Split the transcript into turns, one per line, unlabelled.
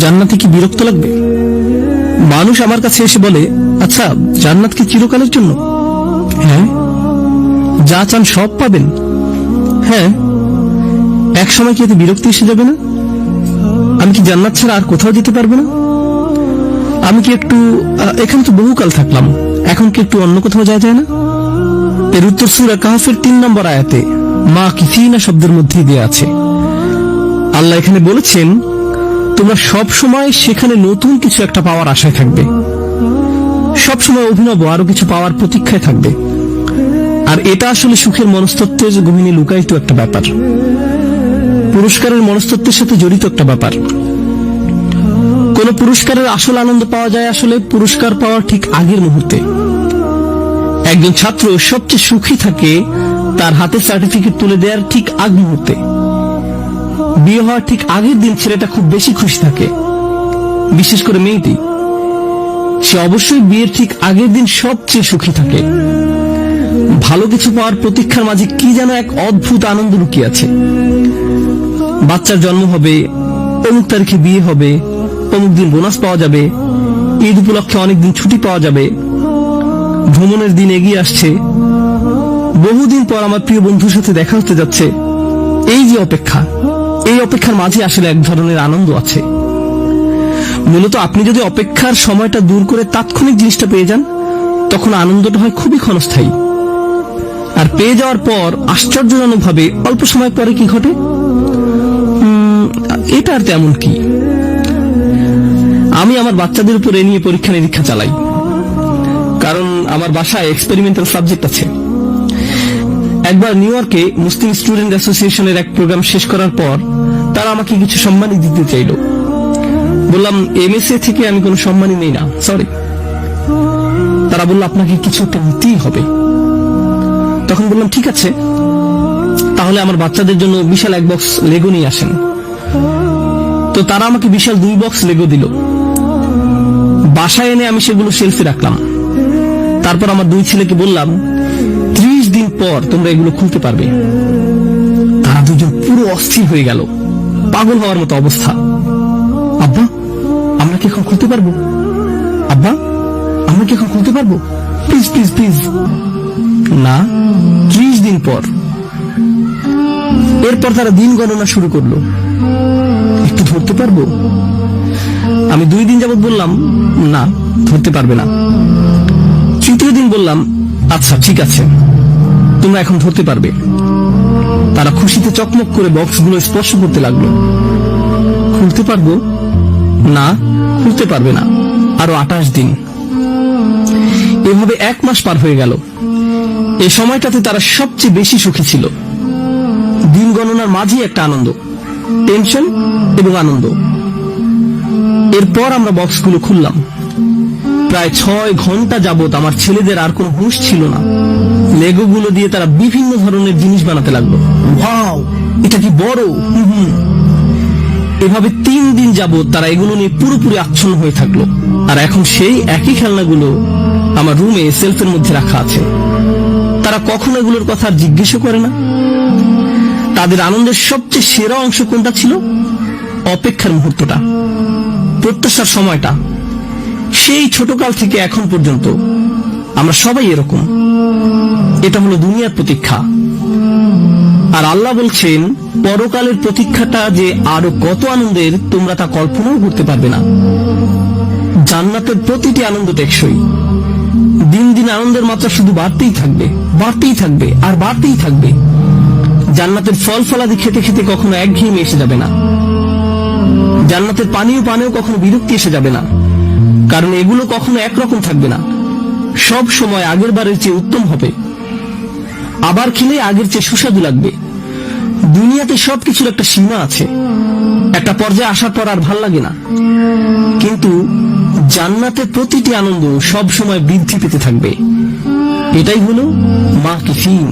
জান্নাতে কি বিরক্ত লাগবে? মানুষ আমার কাছে এসে বলে, আচ্ছা জান্নাত কি চিরকালের জন্য? হ্যাঁ। যা চান সব পাবেন? হ্যাঁ। এক সময় কি এতে বিরক্তি এসে যাবে না? আমি কি জান্নাত ছাড়া আর কোথাও যেতে পারবো না? আমি কি একটু এখানে তো বহুকাল থাকলাম, এখন কি একটু অন্য কোথাও যাওয়া যায় না? এর উত্তর সূরা কাহফের 3 নম্বর আয়াতে মা কিফিনা শব্দের মধ্যেই দেয়া আছে। আল্লাহ এখানে বলেছেন, তোমরা সব সময় সেখানে নতুন কিছু একটা পাওয়ার আশায় থাকবে, সব সময় অভিনব আরো কিছু পাওয়ার প্রতীক্ষায় থাকবে। আর এটা আসলে সুখের মনস্তত্ত্বের গভীরে লুকায়িত একটা ব্যাপার, পুরস্কারের মনস্তত্ত্বের সাথে জড়িত একটা ব্যাপার। কোন পুরস্কারের আসল আনন্দ পাওয়া যায় আসলে পুরস্কার পাওয়ার ঠিক আগের মুহূর্তে। একজন ছাত্র সবচেয়ে সুখী থাকে তার হাতে সার্টিফিকেট তুলে দেওয়ার ঠিক আগ মুহূর্তে। বিয়ে হওয়ার ঠিক আগের দিন ছেলেটা খুব বেশি খুশি থাকে, বিশেষ করে মেয়েটি। সে অবশ্যই বিয়ের ঠিক আগের দিন সবচেয়ে সুখী থাকে। ভালো কিছু পাওয়ার প্রতীক্ষার মাঝে কি যেন এক অদ্ভুত আনন্দ লুকিয়ে আছে। বাচ্চার জন্ম হবে, অমুক তারিখে বিয়ে হবে, অমুক দিন বোনাস পাওয়া যাবে, ঈদ উপলক্ষে অনেকদিন ছুটি পাওয়া যাবে, ভ্রমণের দিন এগিয়ে আসছে, বহুদিন পর আমার প্রিয় বন্ধুর সাথে দেখা হতে যাচ্ছে। এই যে অপেক্ষা, এই অপেক্ষার মাঝে আসলে এক ধরনের আনন্দ আছে। মূলত আপনি যদি অপেক্ষার সময়টা দূর করে তাৎক্ষণিক জিনিসটা পেয়ে যান, তখন আনন্দটা হয় খুবই ক্ষণস্থায়ী। আর পেয়ে যাওয়ার পর আশ্চর্যজনকভাবে অল্প সময় পরে কি ঘটে, এটা আর তেমন কি। আমি আমার বাচ্চাদের উপর এ নিয়ে পরীক্ষা নিরীক্ষা চালাই, কারণ আমার বাসায় এক্সপেরিমেন্টাল সাবজেক্ট আছে। একবার নিউ ইয়র্কে মুসলিম স্টুডেন্ট অ্যাসোসিয়েশনের এক প্রোগ্রাম শেষ করার পর তারা আমাকে কিছু সম্মানই দিতে চাইল। বললাম, এমএসএ থেকে আমি কোনো সম্মানই নেই না, সরি। তারা বলল, আপনাকে কিছু একটা নিতেই হবে। তখন বললাম, ঠিক আছে, তাহলে আমার বাচ্চাদের জন্য বিশাল 1 বক্স লেগো নিয়ে আসেন। তো তারা আমাকে বিশাল 2 বক্স লেগো দিল। বাসায় এনে আমি সেগুলো শেলফে রাখলাম। তারপর আমার 2 ছেলেকে বললাম, 30 দিন পর তোমরা এগুলো খুলতে পারবে। তারা দুজন পুরো অস্থির হয়ে গেল, পাগল হওয়ার মতো অবস্থা। আব্বা, আমরা কি এখন খুলতে পারবো? আব্বা, আমরা কি এখন খুলতে পারবো? Please please please. না, 30 দিন পর। এরপর তারা দিন গণনা শুরু করলো, একটু ধরতে পারবো? আমি 2 দিন যাবত বললাম, না, ধরতে পারবে না। 3য় দিন বললাম, আচ্ছা ঠিক আছে, তোমরা এখন ধরতে পারবে। তারা খুশিতে চকমক করে বক্সগুলো স্পর্শ করতে লাগলো। খুলতে পারবো? না, খুলতে পারবে না। আরো 28 দিন। এভাবে 1 মাস পার হয়ে গেল। এই সময়টাতে তারা সবচেয়ে বেশি সুখী ছিল। দিন গণনার মাঝে একটা আনন্দ, টেনশন এবং আনন্দ। এরপর আমরা বক্সগুলো খুললাম। প্রায় 6 ঘন্টা যাবত আমার ছেলেদের আর কোনো হুঁশ ছিল না। লেগোগুলো দিয়ে তারা বিভিন্ন ধরনের জিনিস বানাতে লাগলো। ওয়াও, এটা কি বড়! এভাবে 3 দিন যাবত তারা এগুলো নিয়ে পুরোপুরি আচ্ছন্ন হয়ে থাকলো। আর এখন সেই একই খেলনাগুলো আমার রুমে সেলফের মধ্যে রাখা আছে। তারা কখনো এগুলোর কথা আর জিজ্ঞেসও করে না। তাদের আনন্দের সবচেয়ে সেরা অংশ কোনটা ছিল? অপেক্ষার মুহূর্তটা, প্রত্যাশার সময়টা। সেই ছোটকাল থেকে এখন পর্যন্ত আমরা সবাই এরকম। এটা হলো দুনিয়ার প্রতীক্ষা। আর আল্লাহ বলছেন, পরকালের প্রতীক্ষাটা যে আরো কত আনন্দের তোমরা তা কল্পনাও করতে পারবে না। জান্নাতের প্রতিটি আনন্দ টেকসই। দিন দিন আনন্দের মাত্রা শুধু বাড়তেই থাকবে, বাড়তেই থাকবে আর বাড়তেই থাকবে। জান্নাতের ফল ফলাদি খেতে খেতে কখনো একঘেয়েমি এসে যাবে না। জান্নাতের পানীয় পানেও কখনো বিরক্তি এসে যাবে না, কারণ এগুলো কখনো একরকম থাকবে না। সব সময় আগের বারের চেয়ে উত্তম হবে। আবার খেলে আগের চেয়ে সুস্বাদু লাগবে। দুনিয়াতে সবকিছুর একটা সীমা আছে, একটা পর্যায়ে আসার পর আর ভাল লাগে না। কিন্তু জান্নাতে প্রতিটি আনন্দ সব সময় বৃদ্ধি পেতে থাকবে। এটাই হলো মা কিফিন।